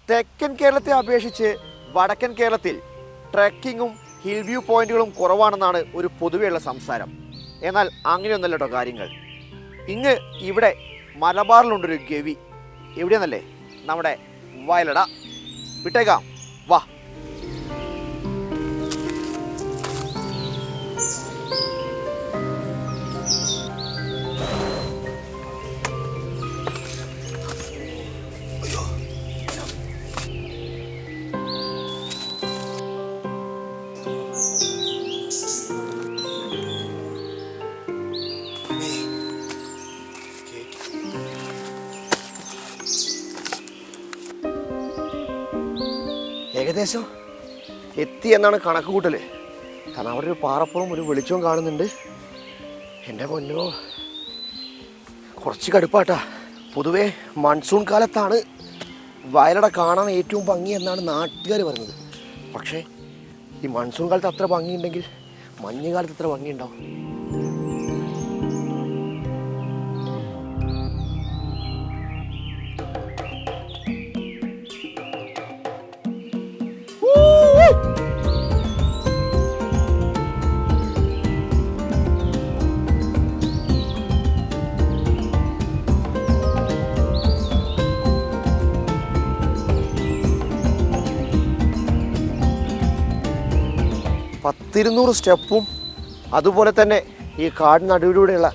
തെക്കൻ കേരളത്തെ അപേക്ഷിച്ച് വടക്കൻ കേരളത്തിൽ ട്രെക്കിങ്ങും ഹിൽ വ്യൂ പോയിന്റുകളും കുറവാണെന്നാണ് ഒരു പൊതുവെയുള്ള സംസാരം. എന്നാൽ അങ്ങനെയൊന്നല്ല കേട്ടോ കാര്യങ്ങൾ. ഇവിടെ മലബാറിലുണ്ടൊരു ഗവി. എവിടെയെന്നല്ലേ? നമ്മുടെ വയലട. വിട്ടേക്കാം, വാ. ഏകദേശം എത്തി എന്നാണ് കണക്ക് കൂട്ടല്. കാരണം അവിടെ ഒരു പാറപ്പുറം ഒരു വെളിച്ചവും കാണുന്നുണ്ട്. എൻ്റെ പൊന്നോ, കുറച്ച് കടുപ്പാട്ടാ. പൊതുവേ മൺസൂൺ കാലത്താണ് വയലട കാണാൻ ഏറ്റവും ഭംഗി എന്നാണ് നാട്ടുകാർ പറയുന്നത്. പക്ഷേ ഈ മൺസൂൺ കാലത്ത് അത്ര ഭംഗിയുണ്ടെങ്കിൽ മഞ്ഞുകാലത്ത് അത്ര ഭംഗിയുണ്ടാവും. പത്തിരുന്നൂറ് സ്റ്റെപ്പും അതുപോലെ തന്നെ ഈ കാടിനടുവിലൂടെയുള്ള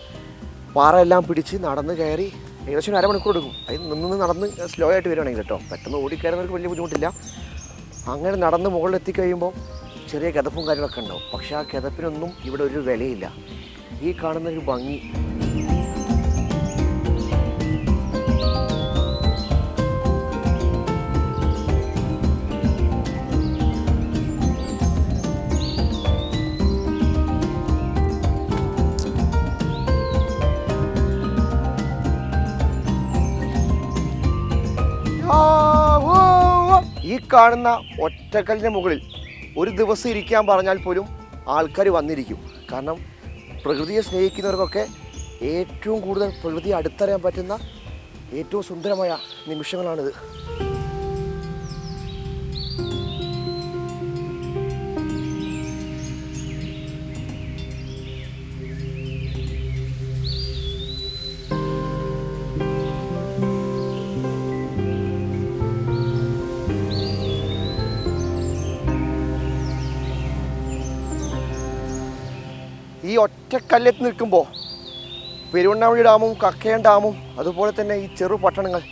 പാറയെല്ലാം പിടിച്ച് നടന്ന് കയറി ഏകദേശം അരമണിക്കൂർ എടുക്കും. അതിൽ നിന്ന് നടന്ന് സ്ലോ ആയിട്ട് വരികയാണെങ്കിൽ കേട്ടോ. പെട്ടെന്ന് ഓടിക്കയറുന്നവർക്ക് വലിയ ബുദ്ധിമുട്ടില്ല. അങ്ങനെ നടന്ന് മുകളിലെത്തി കഴിയുമ്പോൾ ചെറിയ കിതപ്പും കാര്യങ്ങളൊക്കെ ഉണ്ടാവും. പക്ഷേ ആ കിതപ്പിനൊന്നും ഇവിടെ ഒരു വിലയില്ല. ഈ കാണുന്ന ഒരു ഭംഗി. ഈ കാണുന്ന ഒറ്റക്കല്ലിന് മുകളിൽ ഒരു ദിവസം ഇരിക്കാൻ പറഞ്ഞാൽ പോലും ആൾക്കാർ വന്നിരിക്കും. കാരണം പ്രകൃതിയെ സ്നേഹിക്കുന്നവർക്കൊക്കെ ഏറ്റവും കൂടുതൽ പ്രകൃതിയെ അടുത്തറിയാൻ പറ്റുന്ന ഏറ്റവും സുന്ദരമായ നിമിഷങ്ങളാണിത്. ഈ ഒറ്റക്കല്ലത്ത് നിൽക്കുമ്പോൾ പെരുവണ്ണാമുഴി ഡാമും കക്കയം ഡാമും അതുപോലെ തന്നെ ഈ ചെറു പട്ടണങ്ങൾ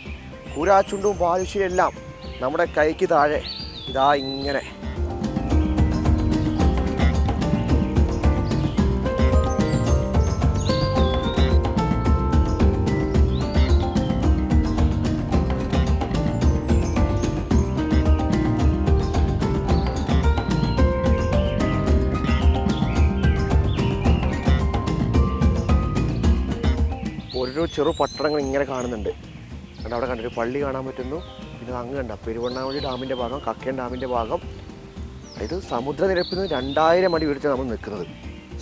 കൂരാച്ചുണ്ടും ബാലുശ്ശേരി എല്ലാം നമ്മുടെ കൈക്ക് താഴെ ഇതാ ഇങ്ങനെ. ഓരോ ചെറു പട്ടണങ്ങൾ ഇങ്ങനെ കാണുന്നുണ്ട്. കാരണം അവിടെ കണ്ടൊരു പള്ളി കാണാൻ പറ്റുന്നു. പിന്നെ അങ്ങ് കണ്ട പെരുവണ്ണാമുഴി ഡാമിൻ്റെ ഭാഗം, കക്കയം ഡാമിൻ്റെ ഭാഗം. ഇത് സമുദ്രനിരപ്പിൽ നിന്ന് 2000 അടി ഉയർത്തി നമ്മൾ നിൽക്കുന്നത്.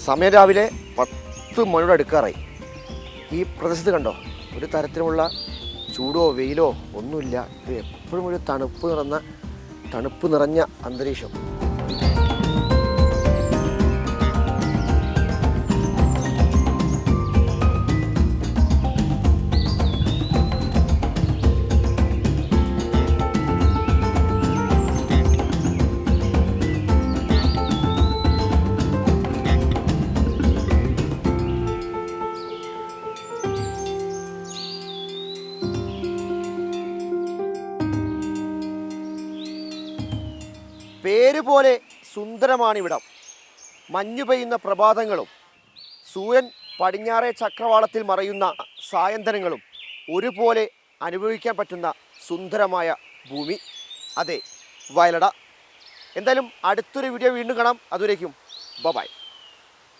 സമയം രാവിലെ 10 മണിയോട് അടുക്കാറായി. ഈ പ്രദേശത്ത് കണ്ടോ, ഒരു തരത്തിലുമുള്ള ചൂടോ വെയിലോ ഒന്നുമില്ല. ഇത് എപ്പോഴും ഒരു തണുപ്പ് നിറഞ്ഞ അന്തരീക്ഷം. പേര് പോലെ സുന്ദരമാണിവിടം. മഞ്ഞു പെയ്യുന്ന പ്രഭാതങ്ങളും സൂര്യൻ പടിഞ്ഞാറേ ചക്രവാളത്തിൽ മറയുന്ന സായന്തനങ്ങളും ഒരുപോലെ അനുഭവിക്കാൻ പറ്റുന്ന സുന്ദരമായ ഭൂമി. അതെ, വയലട. എന്തായാലും അടുത്തൊരു വീഡിയോ വീണ്ടും കാണാം. അതുവരേക്കും ബൈ.